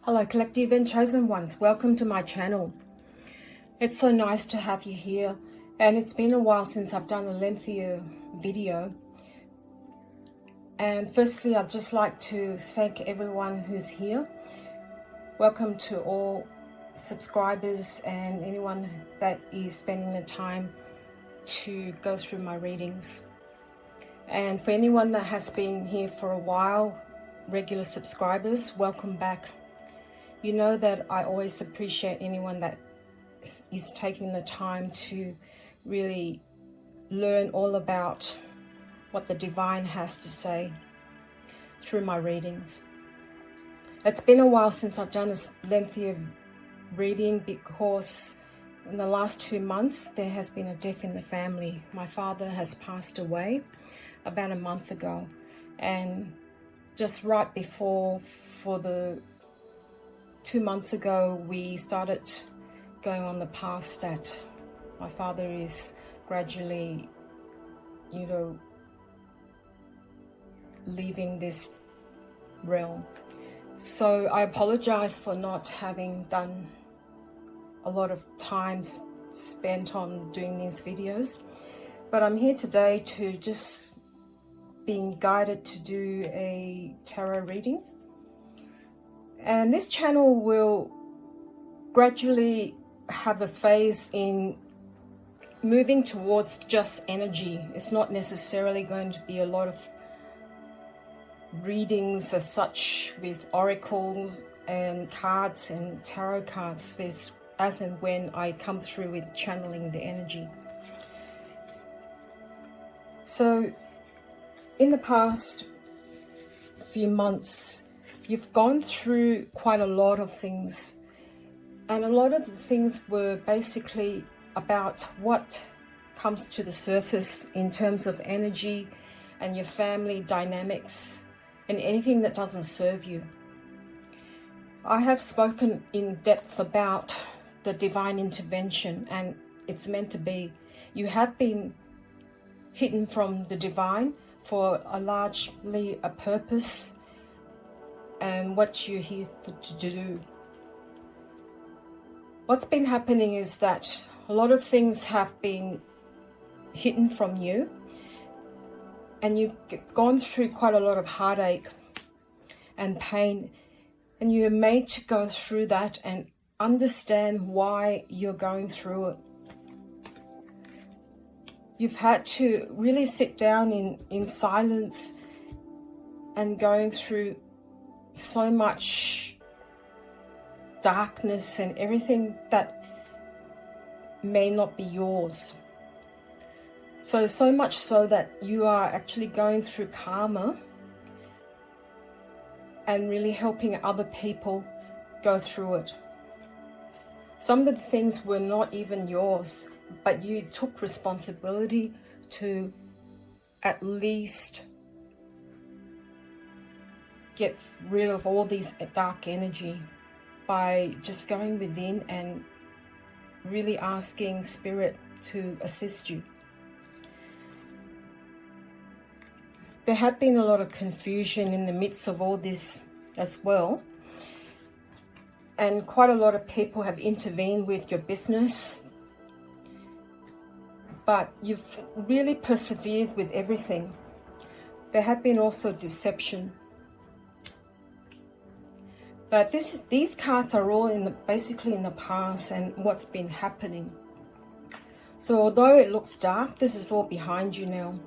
Hello collective and chosen ones, welcome to my channel. It's so nice to have you here, and it's been a while since I've done a lengthier video. And firstly, I'd just like to thank everyone who's here. Welcome to all subscribers and anyone that is spending the time to go through my readings. And for anyone that has been here for a while, regular subscribers, welcome back. You know that I always appreciate anyone that is taking the time to really learn all about what the divine has to say through my readings. It's been a while since I've done this lengthier reading because in the last 2 months there has been a death in the family. My father has passed away about a month ago, and just right before, for the 2 months ago, we started going on the path that my father is gradually, leaving this realm. So I apologize for not having done a lot of time spent on doing these videos, but I'm here today to just being guided to do a tarot reading. And this channel will gradually have a phase in moving towards just energy. It's not necessarily going to be a lot of readings as such with oracles and cards and tarot cards. There's as and when I come through with channeling the energy. So in the past few months, you've gone through quite a lot of things, and a lot of the things were basically about what comes to the surface in terms of energy and your family dynamics and anything that doesn't serve you. I have spoken in depth about the divine intervention, and it's meant to be. You have been hidden from the divine for largely a purpose, and what you're here to do. What's been happening is that a lot of things have been hidden from you, and you've gone through quite a lot of heartache and pain, and you're made to go through that and understand why you're going through it. You've had to really sit down in silence and going through so much darkness and everything that may not be yours. So much so that you are actually going through karma and really helping other people go through it. Some of the things were not even yours, but you took responsibility to at least get rid of all these dark energy by just going within and really asking spirit to assist you. There had been a lot of confusion in the midst of all this as well, and quite a lot of people have intervened with your business, but you've really persevered with everything. There had been also deception. But these cards are all basically in the past and what's been happening. So although it looks dark, this is all behind you now.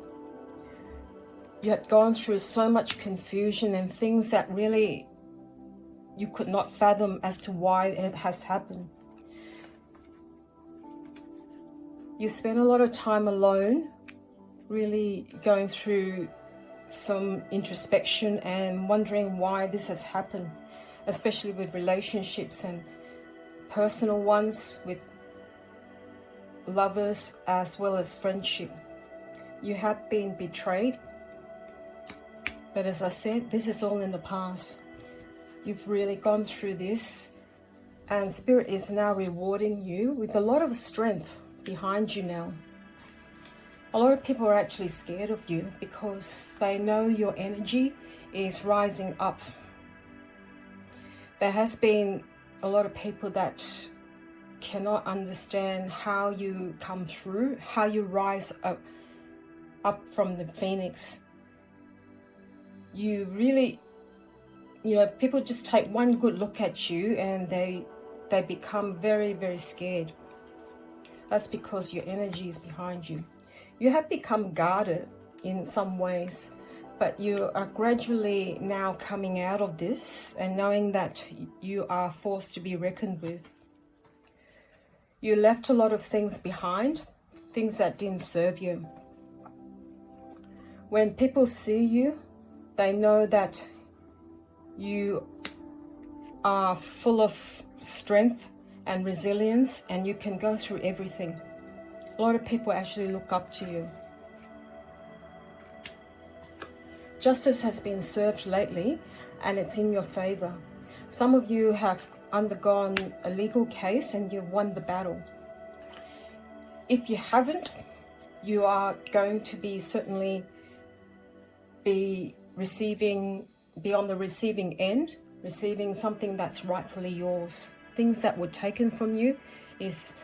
You had gone through so much confusion and things that really you could not fathom as to why it has happened. You spent a lot of time alone, really going through some introspection and wondering why this has happened, especially with relationships and personal ones with lovers as well as friendship. You have been betrayed, but as I said, this is all in the past. You've really gone through this, and Spirit is now rewarding you with a lot of strength behind you now. A lot of people are actually scared of you because they know your energy is rising up. There has been a lot of people that cannot understand how you come through, how you rise up from the phoenix. You really, people just take one good look at you and they become very, very scared. That's because your energy is behind you. You have become guarded in some ways, but you are gradually now coming out of this and knowing that you are forced to be reckoned with. You left a lot of things behind, things that didn't serve you. When people see you, they know that you are full of strength and resilience, and you can go through everything. A lot of people actually look up to you. Justice has been served lately, and it's in your favor. Some of you have undergone a legal case and you've won the battle. If you haven't, you are going to be certainly be on the receiving end, receiving something that's rightfully yours. Things that were taken from you is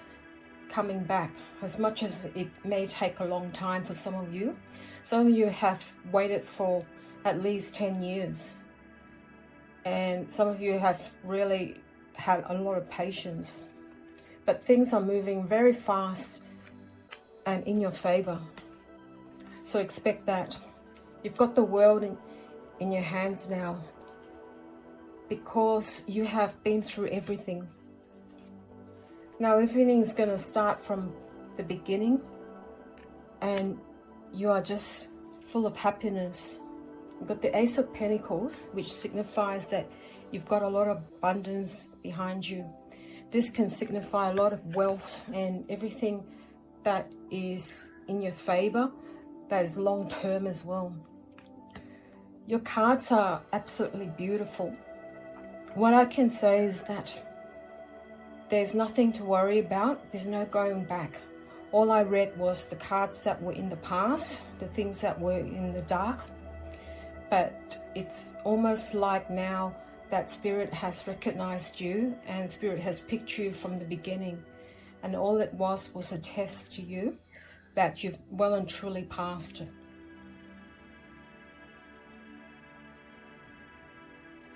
coming back, as much as it may take a long time for some of you. Some of you have waited for at least 10 years, and some of you have really had a lot of patience, but things are moving very fast and in your favor. So expect that. You've got the world in your hands now, because you have been through everything. Now everything is going to start from the beginning, and you are just full of happiness. You've got the Ace of Pentacles, which signifies that you've got a lot of abundance behind you. This can signify a lot of wealth and everything that is in your favor, that is long term as well. Your cards are absolutely beautiful. What I can say is that there's nothing to worry about. There's no going back. All I read was the cards that were in the past, the things that were in the dark. But it's almost like now that Spirit has recognized you, and Spirit has picked you from the beginning. And all it was a test to you that you've well and truly passed it.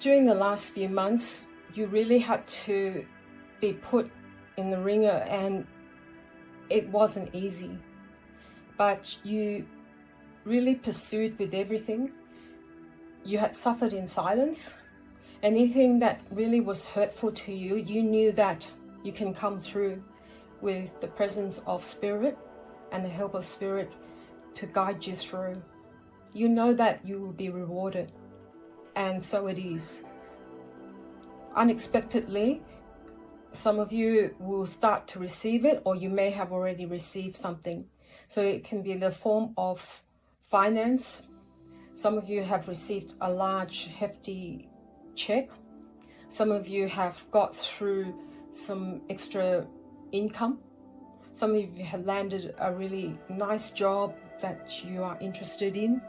During the last few months, you really had to be put in the ringer, and it wasn't easy. But you really pursued with everything. You had suffered in silence. Anything that really was hurtful to you, you knew that you can come through with the presence of Spirit and the help of Spirit to guide you through. You know that you will be rewarded, and so it is. Unexpectedly, some of you will start to receive it, or you may have already received something. So it can be in the form of finance. Some of you have received a large, hefty check. Some of you have got through some extra income. Some of you have landed a really nice job that you are interested in.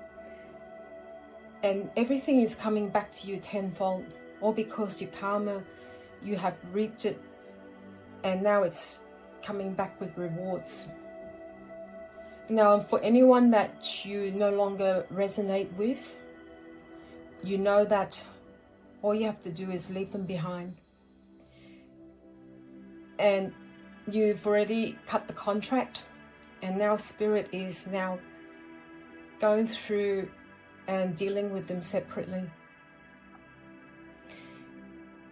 And everything is coming back to you tenfold, all because your karma, you have reaped it, and now it's coming back with rewards. Now, for anyone that you no longer resonate with, you know that all you have to do is leave them behind. And you've already cut the contract, and now Spirit is now going through and dealing with them separately.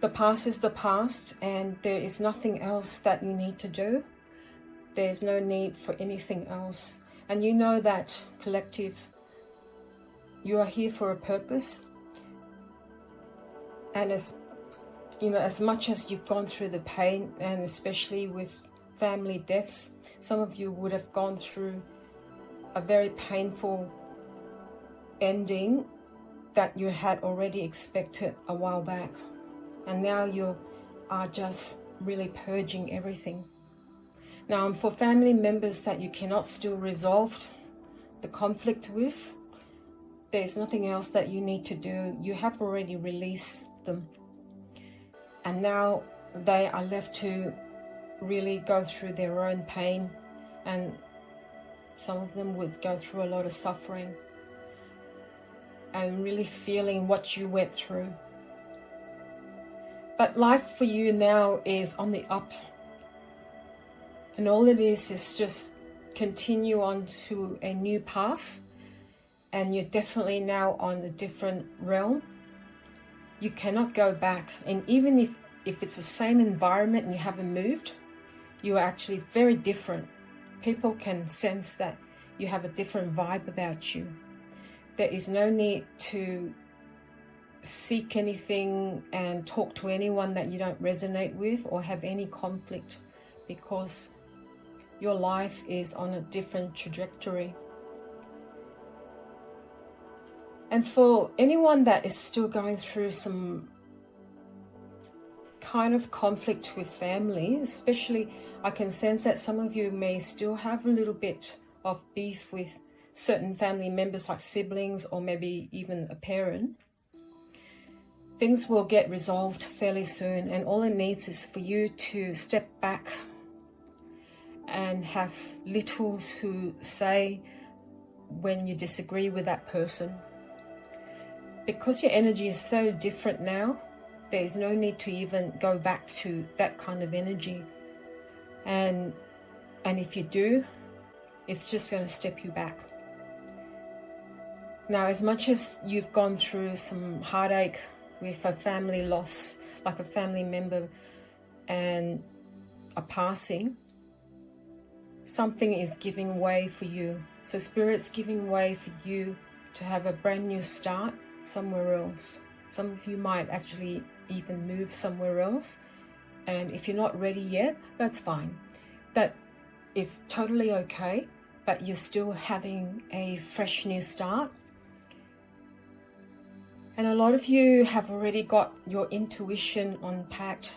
The past is the past, and there is nothing else that you need to do. There's no need for anything else. And you know that, collective, you are here for a purpose. And as much as you've gone through the pain, and especially with family deaths, some of you would have gone through a very painful ending that you had already expected a while back. And now you are just really purging everything. Now, for family members that you cannot still resolve the conflict with, there's nothing else that you need to do. You have already released them. and now they are left to really go through their own pain, and some of them would go through a lot of suffering and really feeling what you went through. But life for you now is on the up, and all it is just continue on to a new path, and you're definitely now on a different realm. You cannot go back, and even if it's the same environment and you haven't moved, you are actually very different. People can sense that you have a different vibe about you. There is no need to seek anything and talk to anyone that you don't resonate with or have any conflict, because your life is on a different trajectory. And for anyone that is still going through some kind of conflict with family, especially, I can sense that some of you may still have a little bit of beef with certain family members, like siblings or maybe even a parent. Things will get resolved fairly soon, and all it needs is for you to step back and have little to say when you disagree with that person. Because your energy is so different now, there is no need to even go back to that kind of energy. And if you do, it's just going to step you back. Now, as much as you've gone through some heartache with a family loss, like a family member and a passing, something is giving way for you. So Spirit's giving way for you to have a brand new start somewhere else. Some of you might actually even move somewhere else. And if you're not ready yet, that's fine. That it's totally okay, but you're still having a fresh new start. And a lot of you have already got your intuition unpacked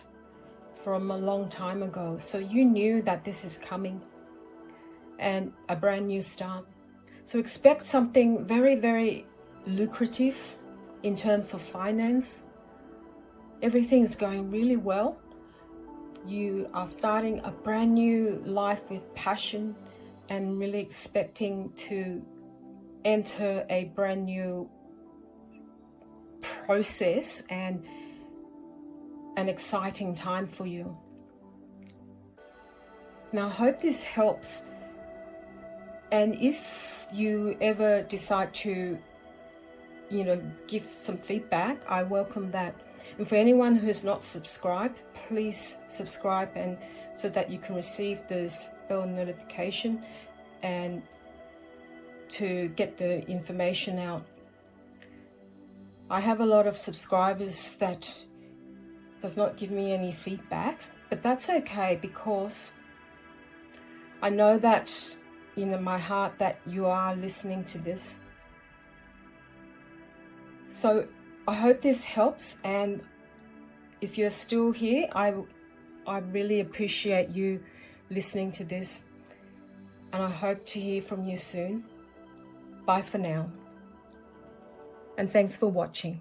from a long time ago. So you knew that this is coming, and a brand new start. So expect something very, very lucrative in terms of finance. Everything is going really well. You are starting a brand new life with passion and really expecting to enter a brand new process and an exciting time for you. Now, I hope this helps. And if you ever decide to, give some feedback, I welcome that. And for anyone who's not subscribed, please subscribe, and so that you can receive this bell notification and to get the information out. I have a lot of subscribers that does not give me any feedback, but that's okay, because I know that in my heart that you are listening to this. So I hope this helps, and if you're still here, I really appreciate you listening to this, and I hope to hear from you soon. Bye for now, and thanks for watching.